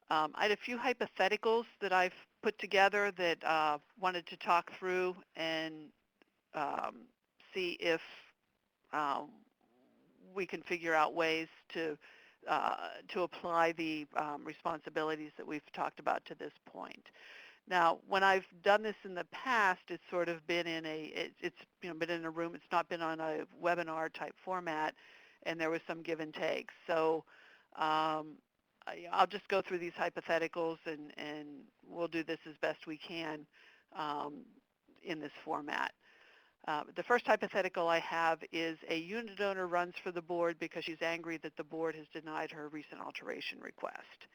I had a few hypotheticals that I've put together that wanted to talk through and um, see if um, we can figure out ways to apply the responsibilities that we've talked about to this point. Now, when I've done this in the past, it's sort of been in it's been in a room. It's not been on a webinar type format, and there was some give and take. So I'll just go through these hypotheticals, and we'll do this as best we can um, in this format. The first hypothetical I have is a unit owner runs for the board because she's angry that the board has denied her recent alteration request.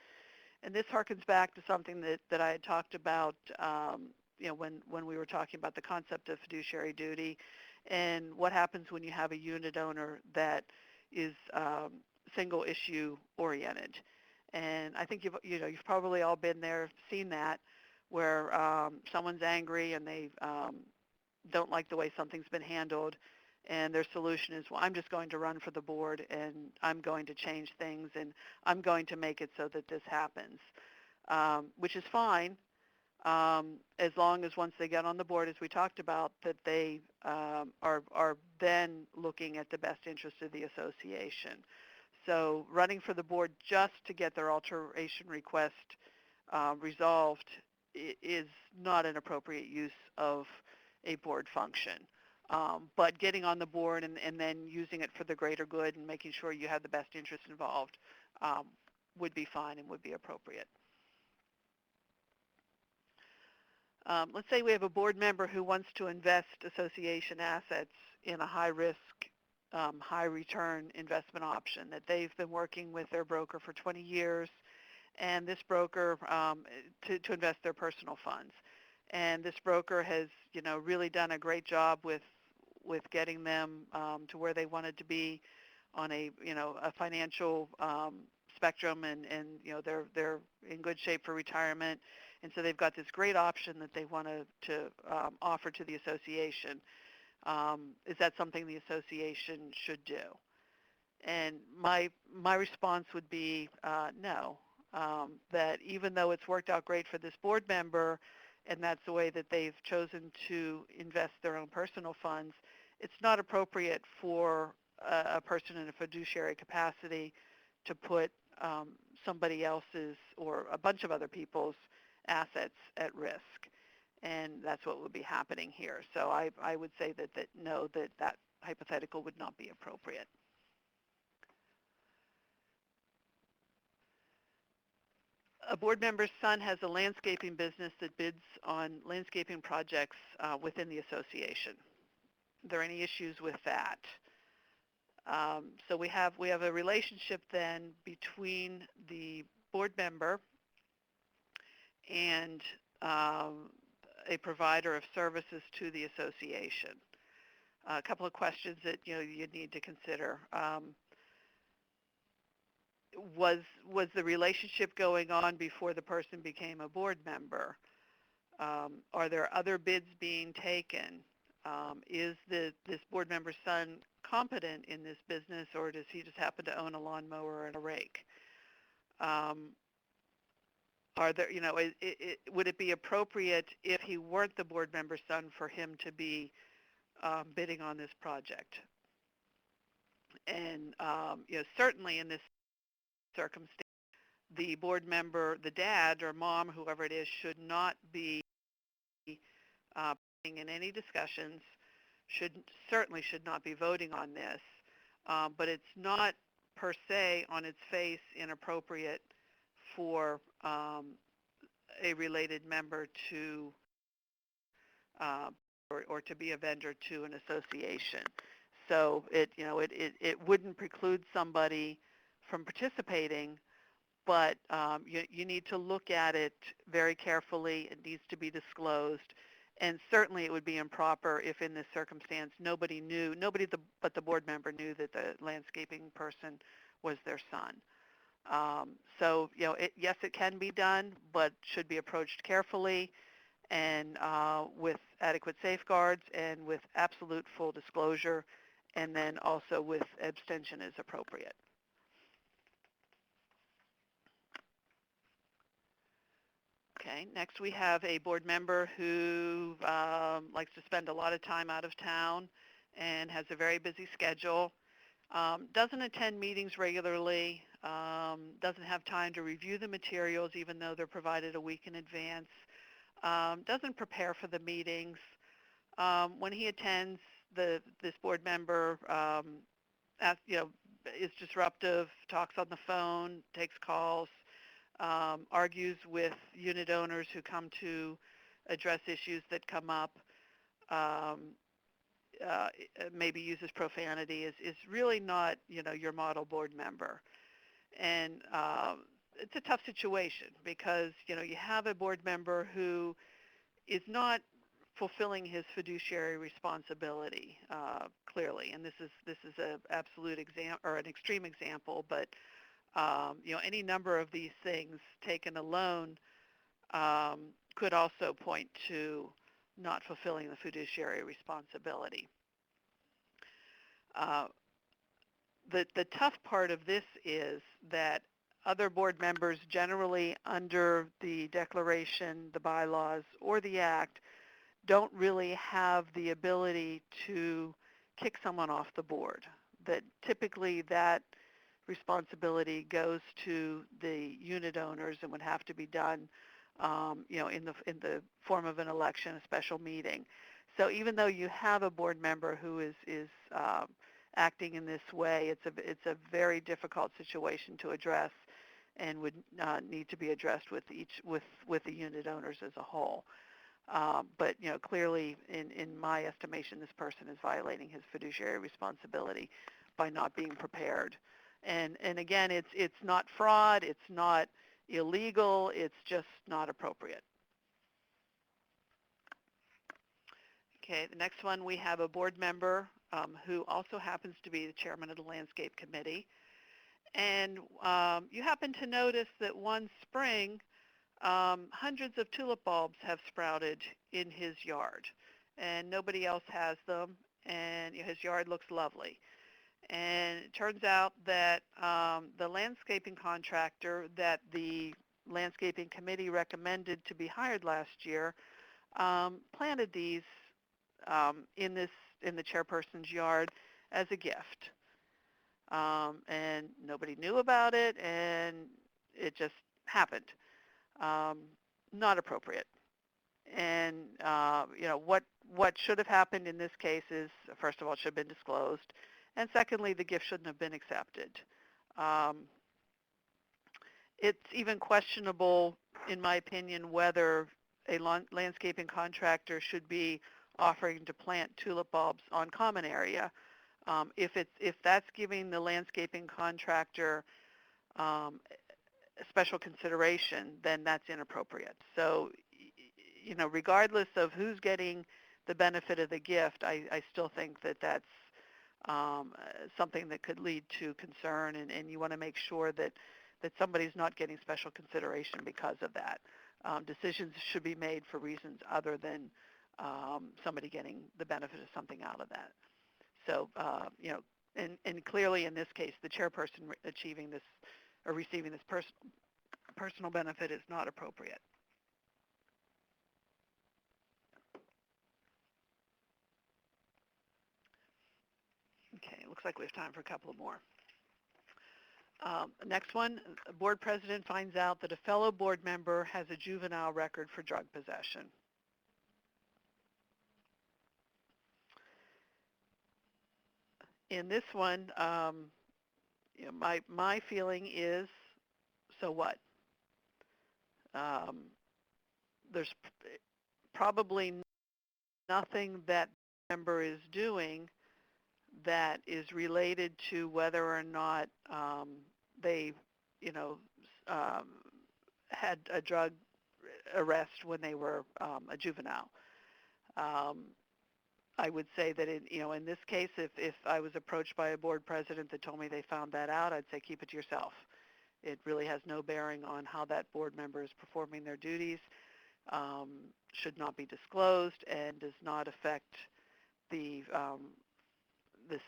And this harkens back to something that I had talked about when we were talking about the concept of fiduciary duty and what happens when you have a unit owner that is single issue oriented. And I think you've probably all been there, seen that, where someone's angry and they don't like the way something's been handled, and their solution is, well, I'm just going to run for the board, and I'm going to change things, and I'm going to make it so that this happens, which is fine, as long as once they get on the board, as we talked about, that they are then looking at the best interest of the association. So running for the board just to get their alteration request resolved is not an appropriate use of a board function. But getting on the board and then using it for the greater good and making sure you have the best interest involved would be fine and would be appropriate. Let's say we have a board member who wants to invest association assets in a high-risk, high-return investment option that they've been working with their broker for 20 years, and this broker to invest their personal funds. And this broker has, really done a great job with getting them to where they wanted to be on a financial spectrum, and they're in good shape for retirement, and so they've got this great option that they want to offer to the association. Is that something the association should do? And my response would be no. That even though it's worked out great for this board member, and that's the way that they've chosen to invest their own personal funds, it's not appropriate for a person in a fiduciary capacity to put somebody else's or a bunch of other people's assets at risk. And that's what would be happening here. So I would say that no, that hypothetical would not be appropriate. A board member's son has a landscaping business that bids on landscaping projects within the association. Are there any issues with that? So we have a relationship then between the board member and a provider of services to the association. A couple of questions that you'd need to consider. Was the relationship going on before the person became a board member? Are there other bids being taken? Is this board member's son competent in this business, or does he just happen to own a lawnmower and a rake? Are there, would it be appropriate if he weren't the board member's son for him to be bidding on this project? And certainly in this circumstance, the board member, the dad or mom, whoever it is, should not be in any discussions, certainly should not be voting on this, but it's not per se on its face inappropriate for a related member to or to be a vendor to an association. So it wouldn't preclude somebody from participating, but you need to look at it very carefully. It needs to be disclosed. And certainly it would be improper if in this circumstance nobody but the board member knew that the landscaping person was their son. So, yes, it can be done, but should be approached carefully and with adequate safeguards and with absolute full disclosure, and then also with abstention as appropriate. Okay, next we have a board member who likes to spend a lot of time out of town and has a very busy schedule, doesn't attend meetings regularly, doesn't have time to review the materials even though they're provided a week in advance, doesn't prepare for the meetings. When he attends, this board member is disruptive, talks on the phone, takes calls, argues with unit owners who come to address issues that come up, um, maybe uses profanity, is really not, your model board member. And it's a tough situation because, you have a board member who is not fulfilling his fiduciary responsibility clearly, and this is an absolute example or an extreme example, but any number of these things taken alone could also point to not fulfilling the fiduciary responsibility. The tough part of this is that other board members generally under the declaration, the bylaws, or the act don't really have the ability to kick someone off the board. That typically that responsibility goes to the unit owners and would have to be done, in the form of an election, a special meeting. So even though you have a board member who is acting in this way, it's a very difficult situation to address, and would need to be addressed with the unit owners as a whole. But clearly, in my estimation, this person is violating his fiduciary responsibility by not being prepared. And again, it's not fraud, it's not illegal, it's just not appropriate. Okay, the next one, we have a board member who also happens to be the chairman of the landscape committee. And you happen to notice that one spring, hundreds of tulip bulbs have sprouted in his yard, and nobody else has them, and his yard looks lovely. And it turns out that the landscaping contractor that the landscaping committee recommended to be hired last year planted these in the chairperson's yard as a gift. And nobody knew about it, and it just happened. Not appropriate. And what should have happened in this case is, first of all, it should have been disclosed, and secondly, the gift shouldn't have been accepted. It's even questionable, in my opinion, whether a landscaping contractor should be offering to plant tulip bulbs on common area. If that's giving the landscaping contractor special consideration, then that's inappropriate. So, regardless of who's getting the benefit of the gift, I still think that that's something that could lead to concern, and you want to make sure that somebody's not getting special consideration because of that. Decisions should be made for reasons other than somebody getting the benefit of something out of that. So, and clearly in this case, the chairperson achieving this or receiving this personal benefit is not appropriate. Okay, looks like we have time for a couple of more. Next one, a board president finds out that a fellow board member has a juvenile record for drug possession. In this one, my feeling is, so what? There's probably nothing that member is doing that is related to whether or not they, had a drug arrest when they were a juvenile. I would say that in this case, if I was approached by a board president that told me they found that out, I'd say keep it to yourself. It really has no bearing on how that board member is performing their duties, should not be disclosed, and does not affect the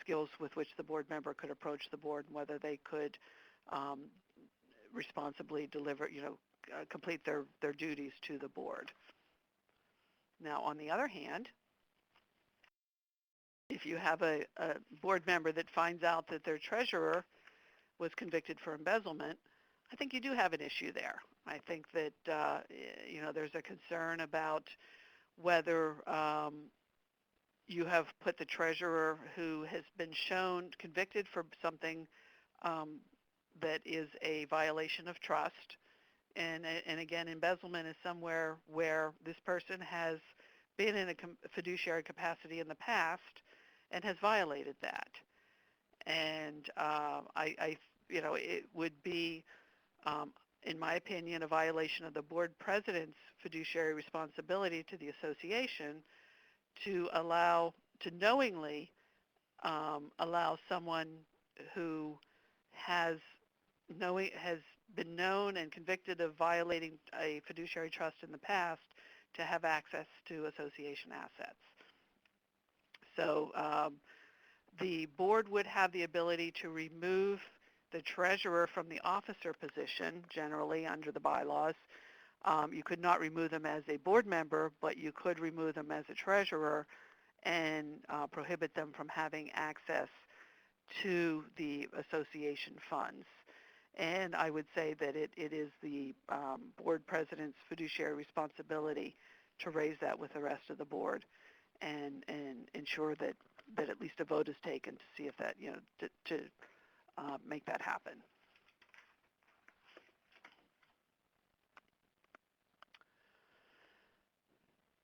skills with which the board member could approach the board and whether they could responsibly deliver, complete their duties to the board. Now, on the other hand, if you have a board member that finds out that their treasurer was convicted for embezzlement, I think you do have an issue there. I think that there's a concern about whether you have put the treasurer who has been shown convicted for something that is a violation of trust. And again, embezzlement is somewhere where this person has been in a fiduciary capacity in the past and has violated that. And it would be, in my opinion, a violation of the board president's fiduciary responsibility to the association to knowingly allow someone who has been known and convicted of violating a fiduciary trust in the past to have access to association assets. So the board would have the ability to remove the treasurer from the officer position, generally under the bylaws. You could not remove them as a board member, but you could remove them as a treasurer and prohibit them from having access to the association funds. And I would say that it is the board president's fiduciary responsibility to raise that with the rest of the board and ensure that at least a vote is taken to see if that, to make that happen.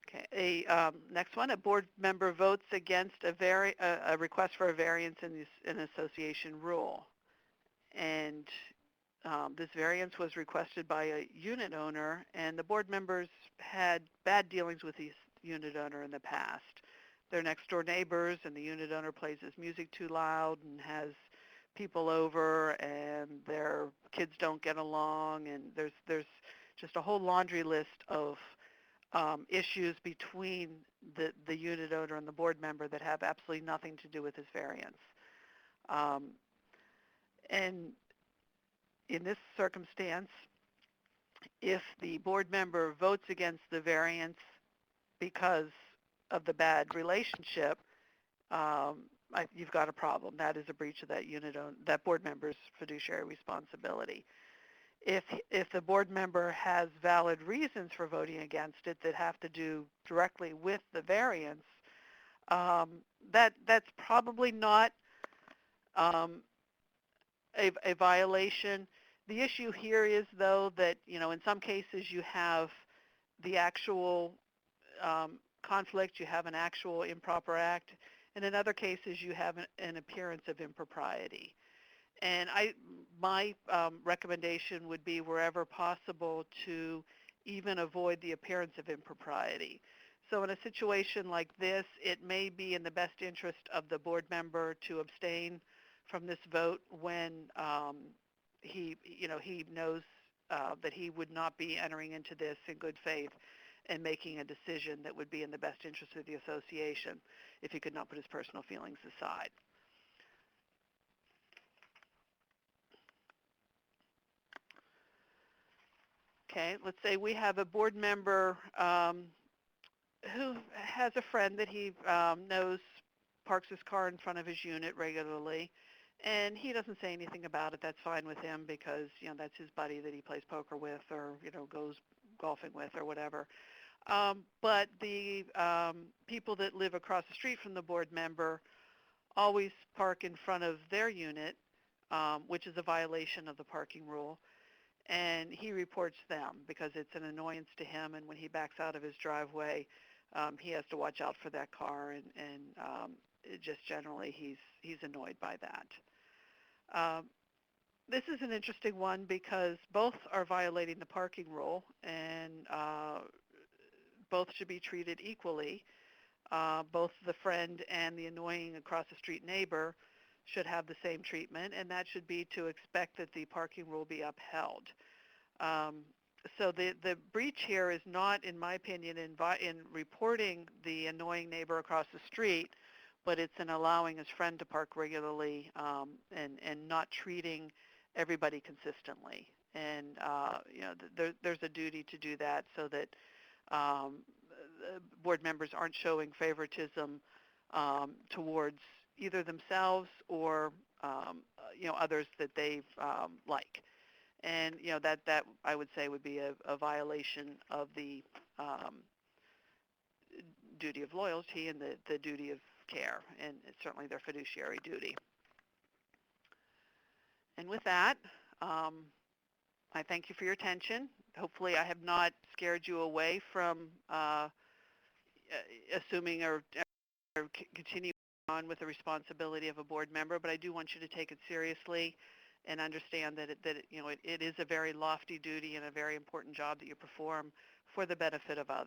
Okay, next one, a board member votes against a request for a variance in an association rule. And this variance was requested by a unit owner, and the board members had bad dealings with the unit owner in the past. They're next door neighbors, and the unit owner plays his music too loud and has people over, and their kids don't get along, and there's just a whole laundry list of issues between the unit owner and the board member that have absolutely nothing to do with this variance. And in this circumstance, if the board member votes against the variance because of the bad relationship, you've got a problem. That is a breach of that board member's fiduciary responsibility. If the board member has valid reasons for voting against it that have to do directly with the variance, that's probably not a violation. The issue here is, though, that in some cases you have the actual conflict, you have an actual improper act, and in other cases you have an appearance of impropriety. And my recommendation would be, wherever possible, to even avoid the appearance of impropriety. So in a situation like this, it may be in the best interest of the board member to abstain from this vote when he knows that he would not be entering into this in good faith and making a decision that would be in the best interest of the association if he could not put his personal feelings aside. Okay, let's say we have a board member who has a friend that he knows parks his car in front of his unit regularly, and he doesn't say anything about it. That's fine with him because, that's his buddy that he plays poker with or, goes golfing with or whatever. But the people that live across the street from the board member always park in front of their unit, which is a violation of the parking rule. And he reports them because it's an annoyance to him, and when he backs out of his driveway, he has to watch out for that car, and just generally he's annoyed by that. This is an interesting one because both are violating the parking rule, and both should be treated equally. Both the friend and the annoying across the street neighbor should have the same treatment, and that should be to expect that the parking rule be upheld. So the breach here is not, in my opinion, in reporting the annoying neighbor across the street, but it's in allowing his friend to park regularly and not treating everybody consistently. And there's a duty to do that so that board members aren't showing favoritism towards either themselves or others that they like. And that I would say would be a violation of the duty of loyalty and the duty of care, and certainly their fiduciary duty. And with that, I thank you for your attention. Hopefully I have not scared you away from assuming or continuing on with the responsibility of a board member, but I do want you to take it seriously and understand that it is a very lofty duty and a very important job that you perform for the benefit of others.